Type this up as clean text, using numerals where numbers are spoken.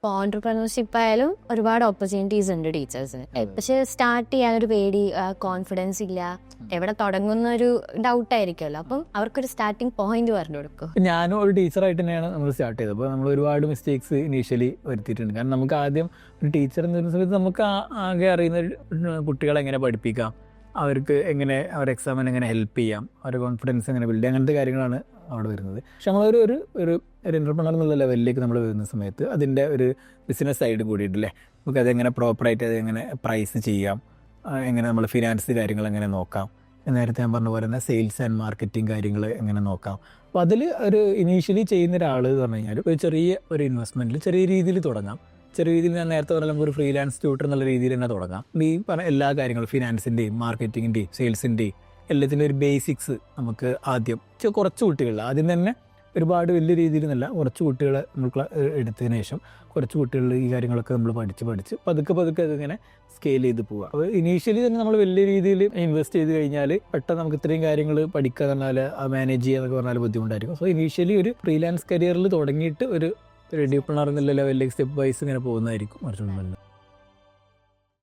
ഇപ്പോൾ ഓൺടർപ്രണർഷിപ്പ് ആയാലും ഒരുപാട് ഓപ്പർച്യൂണിറ്റീസ് ഉണ്ട് ടീച്ചേഴ്സിന്. പക്ഷെ സ്റ്റാർട്ട് ചെയ്യാനൊരു പേടി, കോൺഫിഡൻസ് ഇല്ല, എവിടെ തുടങ്ങുന്ന ഒരു ഡൗട്ട് ആയിരിക്കുമല്ലോ. അപ്പം അവർക്കൊരു സ്റ്റാർട്ടിങ് പോയിന്റ് പറഞ്ഞു കൊടുക്കും. ഞാനും ഒരു ടീച്ചറായിട്ട് തന്നെയാണ് നമ്മൾ സ്റ്റാർട്ട് ചെയ്തത്. അപ്പോൾ നമ്മൾ ഒരുപാട് മിസ്റ്റേക്സ് ഇനീഷ്യലി വരുത്തിയിട്ടുണ്ട്. കാരണം നമുക്ക് ആദ്യം ഒരു ടീച്ചർ എന്ന് പറയുന്ന സമയത്ത് നമുക്ക് ആകെ അറിയുന്ന കുട്ടികളെ എങ്ങനെ പഠിപ്പിക്കാം, അവർക്ക് എങ്ങനെ അവരുടെ എക്സാമിന് എങ്ങനെ ഹെൽപ്പ് ചെയ്യാം, അവരുടെ കോൺഫിഡൻസ് എങ്ങനെ ബിൽഡ് ചെയ്യാം, അങ്ങനത്തെ കാര്യങ്ങളാണ് അവിടെ വരുന്നത്. പക്ഷെ നമ്മളൊരു ഒരു ഒരു എൻ്റർപ്രണർ എന്നുള്ള ലെവലിലേക്ക് നമ്മൾ വരുന്ന സമയത്ത് അതിൻ്റെ ഒരു ബിസിനസ് സൈഡ് കൂടിയിട്ടില്ലേ, നമുക്ക് അതെങ്ങനെ പ്രോപ്പറായിട്ട് അതെങ്ങനെ പ്രൈസ് ചെയ്യാം, എങ്ങനെ നമ്മൾ ഫിനാൻസ് കാര്യങ്ങൾ എങ്ങനെ നോക്കാം, നേരത്തെ ഞാൻ പറഞ്ഞ പോലെ തന്നെ സെയിൽസ് ആൻഡ് മാർക്കറ്റിംഗ് കാര്യങ്ങൾ എങ്ങനെ നോക്കാം. അപ്പോൾ അതിൽ ഒരു ഇനീഷ്യലി ചെയ്യുന്ന ഒരാൾ എന്ന് പറഞ്ഞു കഴിഞ്ഞാൽ ഒരു ചെറിയ ഒരു ഇൻവെസ്റ്റ്മെൻറ്റിൽ ചെറിയ രീതിയിൽ തുടങ്ങാം. ചെറിയ രീതിയിൽ ഞാൻ നേരത്തെ പറഞ്ഞാൽ നമുക്ക് ഒരു ഫ്രീലാൻസ് ട്യൂട്ടർ എന്നുള്ള രീതിയിൽ തന്നെ തുടങ്ങാം. ഈ പറഞ്ഞ എല്ലാ കാര്യങ്ങളും ഫിനാൻസിൻ്റെയും മാർക്കറ്റിങ്ങിൻ്റെയും സെയിൽസിൻ്റെയും എല്ലാത്തിൻ്റെ ഒരു ബേസിക്സ് നമുക്ക് ആദ്യം കുറച്ച് കുട്ടികളിൽ ആദ്യം തന്നെ ഒരുപാട് വലിയ രീതിയിൽ നിന്നല്ല, കുറച്ച് കുട്ടികളെ നമ്മൾ എടുത്തതിന് ശേഷം കുറച്ച് കുട്ടികളിൽ ഈ കാര്യങ്ങളൊക്കെ നമ്മൾ പഠിച്ച് പതുക്കെ അതിങ്ങനെ സ്കെയിൽ ചെയ്ത് പോവുക. അപ്പോൾ ഇനീഷ്യലി തന്നെ നമ്മൾ വലിയ രീതിയിൽ ഇൻവെസ്റ്റ് ചെയ്ത് കഴിഞ്ഞാൽ പെട്ടെന്ന് നമുക്ക് ഇത്രയും കാര്യങ്ങൾ പഠിക്കുക എന്ന് പറഞ്ഞാൽ മാനേജ് ചെയ്യുക എന്നൊക്കെ പറഞ്ഞാൽ ബുദ്ധിമുട്ടായിരിക്കും. സോ ഇനീഷ്യലി ഒരു ഫ്രീലാൻസ് കരിയറിൽ തുടങ്ങിയിട്ട് ഒരു എൻ്റർപ്രണർ എന്നുള്ള ലെവലിലേക്ക് സ്റ്റെപ്പ് വൈസ് ഇങ്ങനെ പോകുന്നതായിരിക്കും കുറച്ചുകൂടി നല്ലത്.